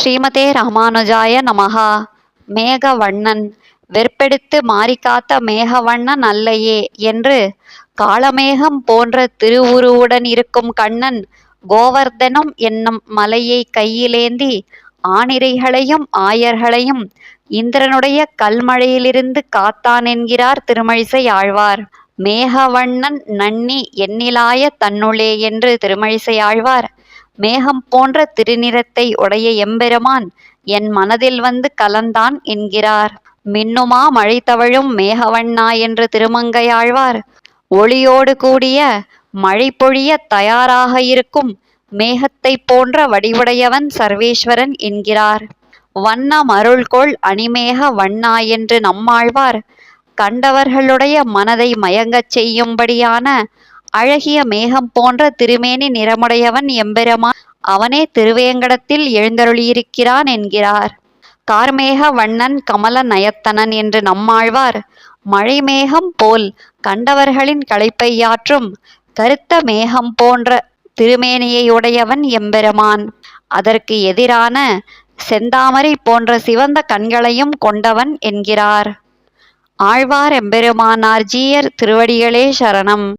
ஸ்ரீமதே ராமானுஜாய நமஹா. மேகவண்ணன் வெற்பெடுத்து மாரிகாத்த மேகவண்ணன் அல்லையே என்று காளமேகம் போன்ற திருவுருவுடன் இருக்கும் கண்ணன் கோவர்த்தனம் என்னும் மலையை கையிலேந்தி ஆனிரைகளையும் ஆயர்களையும் இந்திரனுடைய கல்மழையிலிருந்து காத்தான் என்கிறார் திருமழிசை ஆழ்வார். மேகவண்ணன் நன்னி எண்ணிலாய தன்னுளே என்று திருமழிசை ஆழ்வார் மேகம் போன்ற திருநிறத்தை உடைய எம்பெருமான் என் மனதில் வந்து கலந்தான் என்கிறார். மின்னுமா மழை தவழும் மேகவண்ணா என்று திருமங்கையாழ்வார் ஒளியோடு கூடிய மழை பொழிய தயாராக இருக்கும் மேகத்தை போன்ற வடிவுடையவன் சர்வேஸ்வரன் என்கிறார். வண்ண மருள்கொள் அணிமேக வண்ணா என்று நம்மாழ்வார் கண்டவர்களுடைய மனதை மயங்கச் செய்யும்படியான அழகிய மேகம் போன்ற திருமேனி நிறமுடையவன் எம்பெருமான், அவனே திருவேங்கடத்தில் எழுந்தருளியிருக்கிறான் என்கிறார். கார்மேக வண்ணன் கமல நயத்தனன் என்று நம்மாழ்வார் மழைமேகம் போல் கண்டவர்களின் களைப்பையாற்றும் கருத்த மேகம் போன்ற திருமேனியை உடையவன் எம்பெருமான், அதற்கு எதிரான செந்தாமரை போன்ற சிவந்த கண்களையும் கொண்டவன் என்கிறார். ஆழ்வார் எம்பெருமானார் ஜீயர் திருவடிகளே சரணம்.